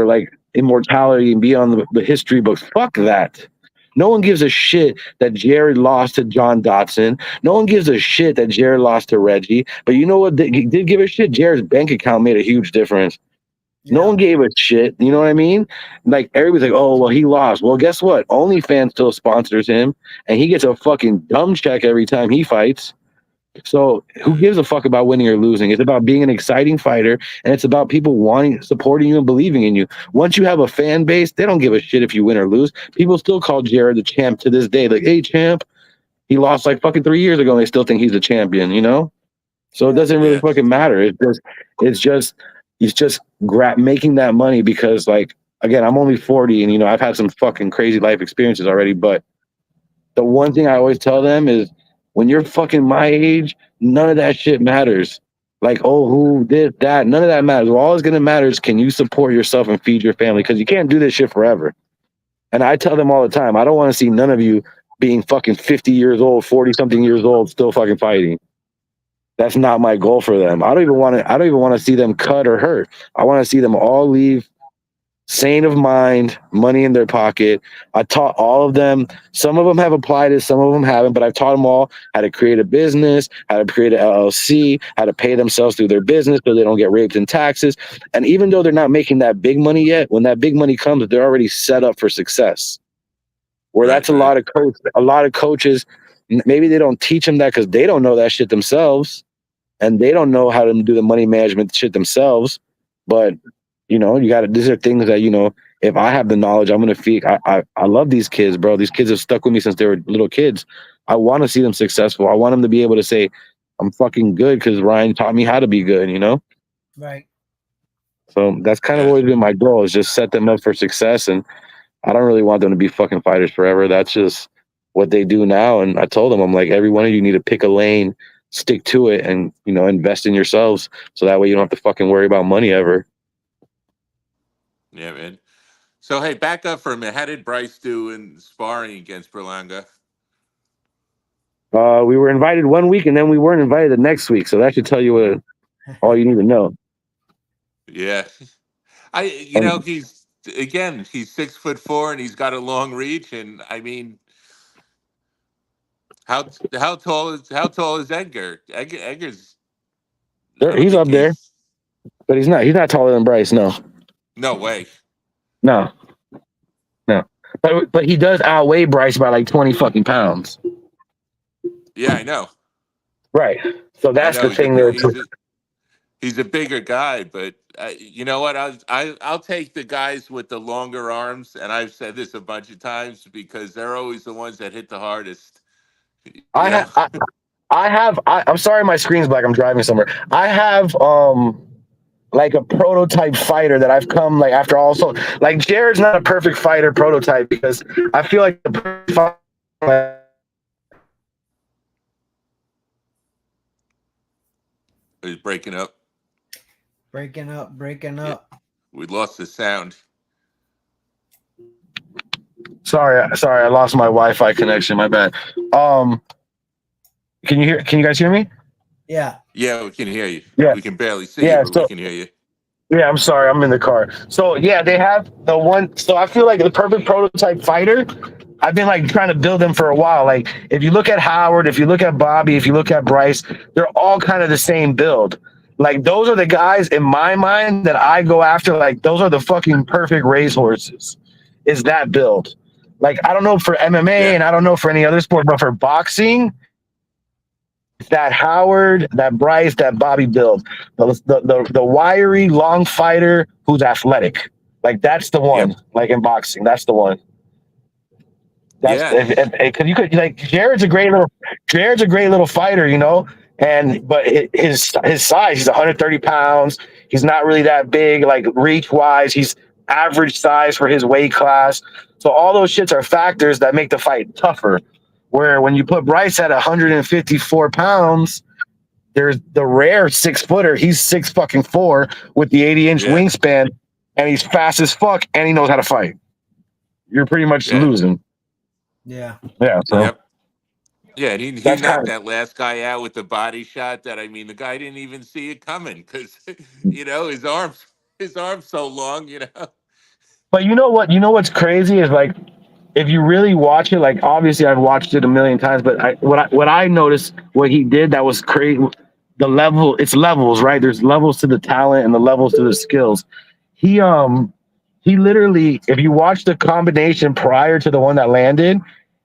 like immortality and be on the history books," fuck that. No one gives a shit that Jared lost to John Dotson. No one gives a shit that Jared lost to Reggie. But you know what? They did give a shit. Jared's bank account made a huge difference. Yeah. No one gave a shit. You know what I mean? Like, everybody's like, "Oh well, he lost." Well, guess what? OnlyFans still sponsors him, and he gets a fucking dumb check every time he fights. So who gives a fuck about winning or losing? It's about being an exciting fighter, and it's about people supporting you and believing in you. Once you have a fan base, they don't give a shit if you win or lose. People still call Jared the champ to this day. Like, "Hey, champ, he lost like fucking 3 years ago," and they still think he's the champion, So it doesn't really fucking matter. It's just making that money, because, like, again, I'm only 40, and I've had some fucking crazy life experiences already. But the one thing I always tell them is, when you're fucking my age, none of that shit matters. Like, oh, who did that? None of that matters. All that's going to matter is, can you support yourself and feed your family? Because you can't do this shit forever. And I tell them all the time, I don't want to see none of you being fucking 50 years old, 40-something years old, still fucking fighting. That's not my goal for them. I don't even want to see them cut or hurt. I want to see them all leave sane of mind, money in their pocket. I taught all of them. Some of them have applied it, some of them haven't, but I've taught them all how to create a business, how to create an LLC, how to pay themselves through their business so they don't get raped in taxes. And even though they're not making that big money yet, when that big money comes, they're already set up for success. Where that's a lot of coaches, maybe they don't teach them that because they don't know that shit themselves, and they don't know how to do the money management shit themselves. But you know, these are things that, you know, if I have the knowledge, I'm gonna feed. I love these kids, bro. These kids have stuck with me since they were little kids. I want to see them successful. I want them to be able to say, I'm fucking good because Ryan taught me how to be good, you know? Right. So that's kind of always been my goal, is just set them up for success. And I don't really want them to be fucking fighters forever. That's just what they do now. And I told them, I'm like, every one of you need to pick a lane, stick to it, and, you know, invest in yourselves. So that way you don't have to fucking worry about money ever. Yeah, man. So, hey, back up for a minute. How did Bryce do in sparring against Berlanga? We were invited one week and then we weren't invited the next week. So that should tell you all you need to know. Yeah. You know, he's 6'4" and he's got a long reach. And I mean, how tall is Edgar? Edgar's, I don't He's think up there, but he's not taller than Bryce. No way. No. But he does outweigh Bryce by like 20 fucking pounds. Yeah, I know. Right. So that's the thing there too. He's a bigger guy, but you know what? I'll take the guys with the longer arms, and I've said this a bunch of times because they're always the ones that hit the hardest. I'm sorry, my screen's black. I'm driving somewhere. I have like a prototype fighter that I've come like after also like Jared's not a perfect fighter prototype because I feel like the perfect fighter. He's breaking up. Breaking up. Yeah. We lost the sound. Sorry, I lost my Wi-Fi connection. My bad. Can you guys hear me? Yeah. Yeah, we can hear you. Yeah. We can barely see you, but we can hear you. Yeah, I'm sorry. I'm in the car. So yeah, they have the one. So I feel like the perfect prototype fighter. I've been like trying to build them for a while. Like if you look at Howard, if you look at Bobby, if you look at Bryce, they're all kind of the same build. Like those are the guys in my mind that I go after. Like those are the fucking perfect racehorses. Is that build? Like I don't know for MMA and I don't know for any other sport, but for boxing, that Howard, that Bryce, that Bobby build, the wiry long fighter who's athletic. Like that's the one. Yep. Like in boxing, that's the one. That's because you could like Jared's a great little fighter, you know. But his size, he's 130 pounds. He's not really that big, like reach wise. He's average size for his weight class. So all those shits are factors that make the fight tougher. Where when you put Bryce at 154 pounds, there's the rare 6-footer. He's 6'4" with the 80-inch wingspan, and he's fast as fuck, and he knows how to fight. You're pretty much losing. Yeah. Yeah. So. Yeah, and he knocked that last guy out with the body shot. That I mean, the guy didn't even see it coming because you know his arms so long. You know. But you know what? You know what's crazy is like. If you really watch it, like obviously I've watched it a million times, but what I noticed what he did that was crazy. It's levels, right? There's levels to the talent and the levels to the skills. He literally, if you watch the combination prior to the one that landed,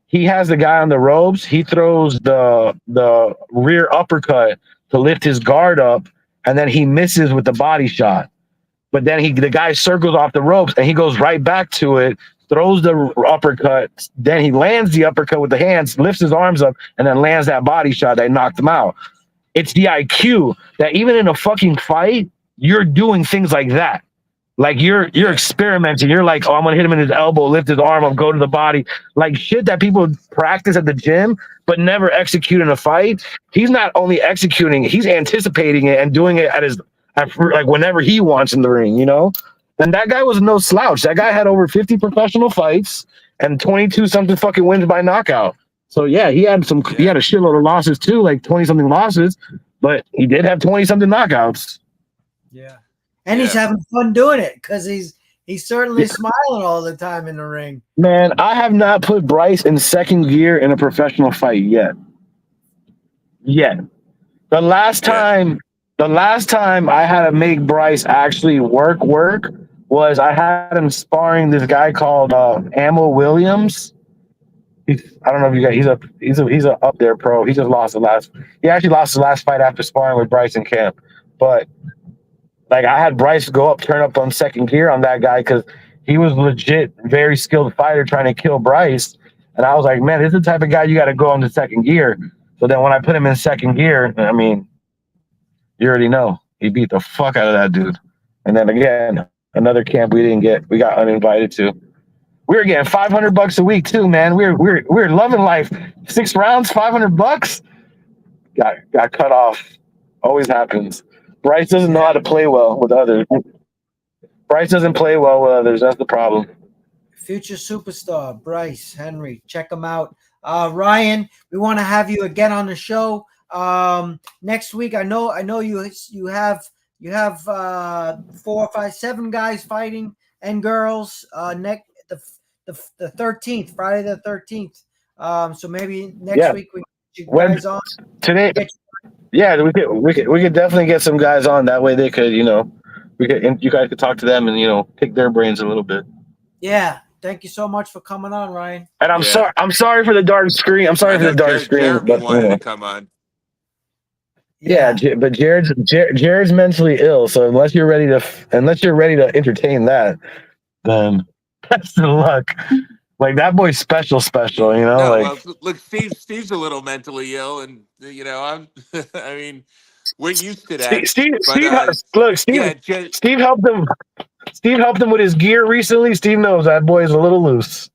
he has the guy on the ropes. He throws the rear uppercut to lift his guard up, and then he misses with the body shot. But then the guy circles off the ropes and he goes right back to it. Throws the uppercut, then he lands the uppercut with the hands, lifts his arms up, and then lands that body shot that knocked him out. It's the IQ that even in a fucking fight, you're doing things like that. Like you're experimenting. You're like, oh, I'm gonna hit him in his elbow, lift his arm up, go to the body. Like shit that people practice at the gym, but never execute in a fight. He's not only executing, he's anticipating it and doing it like whenever he wants in the ring, you know? And that guy was no slouch. That guy had over 50 professional fights and 22 something fucking wins by knockout. So yeah, he had a shitload of losses too, like 20 something losses, but he did have 20 something knockouts. Yeah. And he's having fun doing it because he's He's certainly smiling all the time in the ring. Man, I have not put Bryce in second gear in a professional fight yet. Yet. The last Yeah. time I had to make Bryce actually work was I had him sparring this guy called Ammo Williams. I don't know if you guys. He's a up there pro. He just lost the last. He actually lost his last fight after sparring with Bryce in camp. But like I had Bryce go up, turn up on second gear on that guy because he was legit very skilled fighter trying to kill Bryce. And I was like, man, this is the type of guy you got to go into second gear. So then when I put him in second gear, I mean, you already know he beat the fuck out of that dude. And then again, another camp we got uninvited to. We were getting $500 a week too, man. We're loving life. 6 rounds, $500. Got cut off. Always happens. Bryce doesn't know how to play well with others. Bryce doesn't play well with others. That's the problem. Future superstar Bryce Henry, check him out. Ryan, we want to have you again on the show next week. I know you have 4, 5, 7 guys fighting and girls the 13th, Friday the 13th. So maybe next week we get you guys on today. Yeah, we could definitely get some guys on. That way they could, you guys could talk to them and pick their brains a little bit. Yeah, thank you so much for coming on, Ryan. And I'm sorry for the dark screen. I'm sorry for the dark screen. Jeremy but wanted to come on. Yeah, but Jared's mentally ill. So unless you're ready to entertain that, then that's the luck. Like that boy's special, No, like well, look, Steve's a little mentally ill, and I'm. I mean, we're used to that. Steve Steve helped him. Steve helped him with his gear recently. Steve knows that boy is a little loose.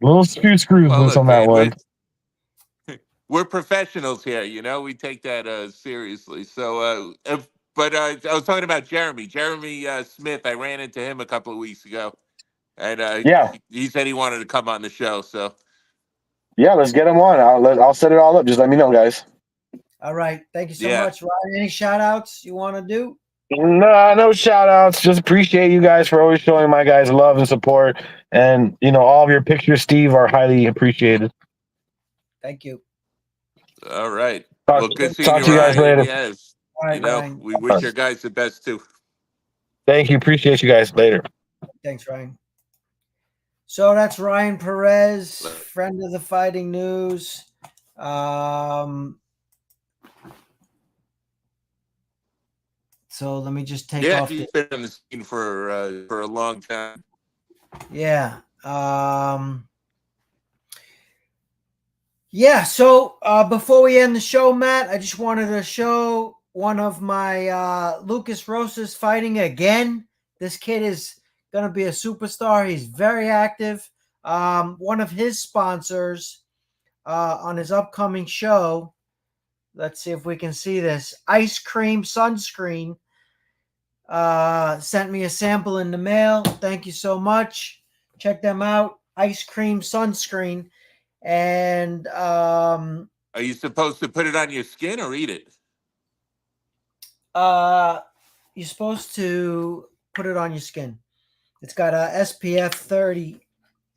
Little few screws loose on that one. We're professionals here, we take that seriously. So, but I was talking about Jeremy Smith. I ran into him a couple of weeks ago, and he said he wanted to come on the show. So, yeah, let's get him on. I'll set it all up. Just let me know, guys. All right, thank you so much, Ryan. Any shout outs you want to do? No shout outs. Just appreciate you guys for always showing my guys love and support. And, all of your pictures, Steve, are highly appreciated. Thank you. All right. Good seeing talk to you guys later. Yes. All right, Ryan. We wish your guys the best too. Thank you. Appreciate you guys. Later. Thanks, Ryan. So that's Ryan Perez, friend of the Fighting News. So let me just take off. He's been on the scene for a long time. Yeah. So before we end the show, Matt, I just wanted to show one of my Lucas Rosas fighting again. This kid is going to be a superstar. He's very active. One of his sponsors on his upcoming show, let's see if we can see this, Ice Cream Sunscreen, sent me a sample in the mail. Thank you so much. Check them out, Ice Cream Sunscreen. And are you supposed to put it on your skin or eat it? You're supposed to put it on your skin. It's got a SPF 30.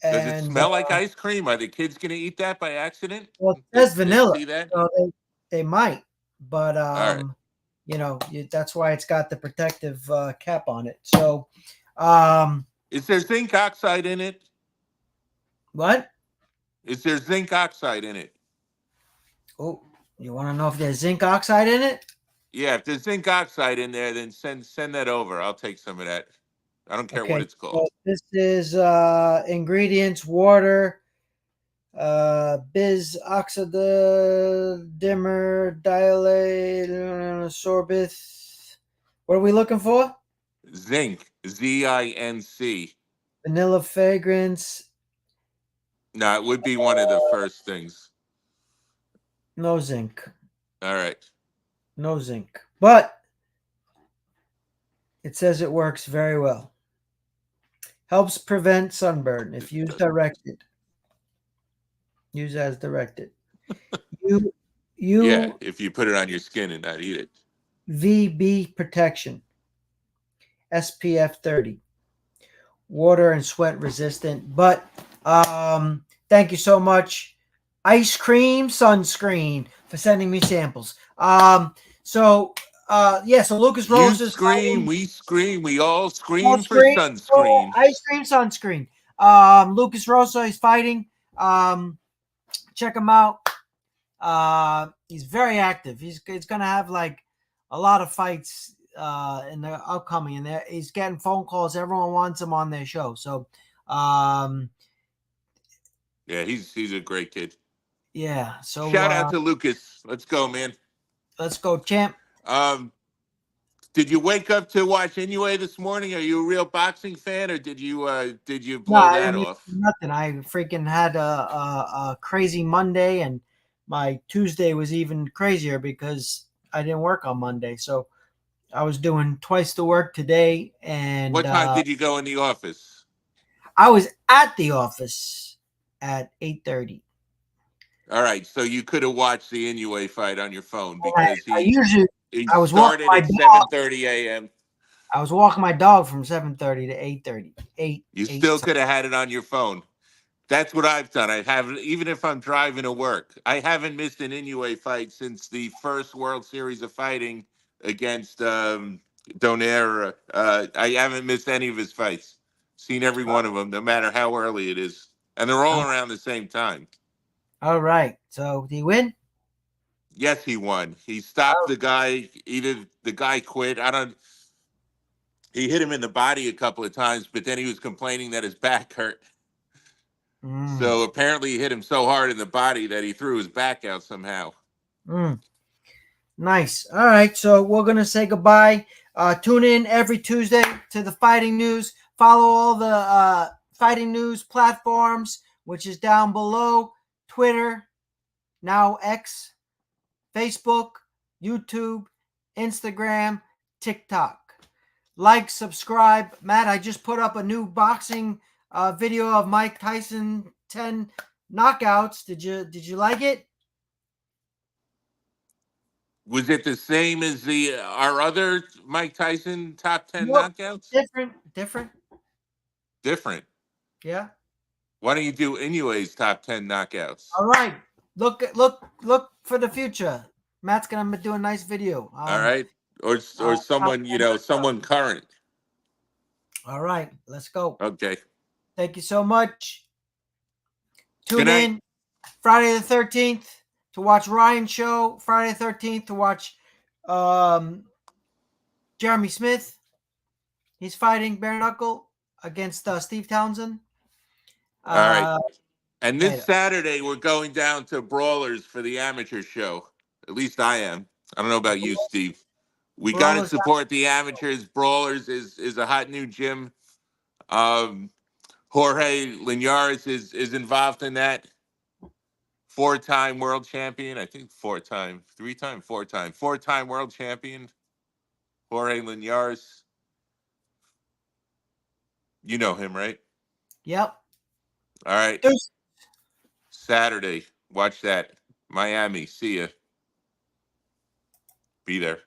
Does it smell like ice cream? Are the kids going to eat that by accident? Well, it says vanilla. See that? So they might, but that's why it's got the protective cap on it. So, is there zinc oxide in it? What? Is there zinc oxide in it? Oh, you want to know if there's zinc oxide in it? Yeah, if there's zinc oxide in there, then send that over. I'll take some of that. I don't care what it's called. So this is ingredients: water, bis oxide, dimmer, dilate, sorbit. What are we looking for? Zinc, ZINC. Vanilla fragrance. No, it would be one of the first things. No zinc. All right. No zinc. But it says it works very well. Helps prevent sunburn if used directed. Use as directed. Yeah, if you put it on your skin and not eat it. VB protection. SPF 30. water and sweat resistant. But thank you so much, Ice Cream Sunscreen, for sending me samples. So Lucas You Rose is scream, fighting. we scream, we all scream for Sunscreen, sunscreen. Ice Cream Sunscreen. Lucas Rosa is fighting. Check him out. He's very active. He's going to have like a lot of fights in the upcoming, and he's getting phone calls. Everyone wants him on their show. So, Yeah, he's a great kid. yeah. So Shout out to Lucas. Let's go, man. let's go, champ. Did you wake up to watch Inoue this morning? Are you a real boxing fan, or did you No, blow I that didn't off? do nothing. I freaking had a crazy Monday, and my Tuesday was even crazier because I didn't work on Monday. So I was doing twice the work today, and What time did you go in the office? I was at the office at 8:30. All right, so you could have watched the Inoue fight on your phone because he I was walking started my at dog. 7:30 a.m. I was walking my dog from 7:30 to 8:30. You still could have had it on your phone. That's what I've done. I haven't, even if I'm driving to work. I haven't missed an Inoue fight since the first World Series of Fighting against Donaire. I haven't missed any of his fights. Seen every one of them, no matter how early it is, and they're all around the same time. All right. So did he win? Yes, he won. He stopped the guy. Either the guy quit. I don't. He hit him in the body a couple of times, but then he was complaining that his back hurt. So apparently he hit him so hard in the body that he threw his back out somehow. Nice. All right. So we're going to say goodbye. Tune in every Tuesday to the Fighting News. Follow all the Fighting News platforms, which is down below: Twitter, now X, Facebook, YouTube, Instagram, TikTok. Like, subscribe. Matt, I just put up a new boxing video of Mike Tyson 10 knockouts. Did you like it? Was it the same as the our other Mike Tyson top 10 Nope. knockouts? Different. Different. Yeah. Why don't you do Inoue's top 10 knockouts? All right. Look for the future. Matt's gonna do a nice video. All right. Or someone, someone current. All right. Let's go. Okay. Thank you so much. Good Tune night. in Friday the 13th to watch Ryan's show. Friday the 13th to watch Jeremy Smith. He's fighting bare knuckle against Steve Townsend. All right. And this later. Saturday, we're going down to Brawlers for the amateur show. At least I am. I don't know about you, Steve. We got to Brawlers- support the amateurs. Brawlers is a hot new gym. Jorge Linares is involved in that. 4-time world champion. I think 4-time, 3-time, 4-time, 4-time world champion. Jorge Linares. You know him, right? Yep. All right. There's- Saturday. Watch that. Miami. See ya. Be there.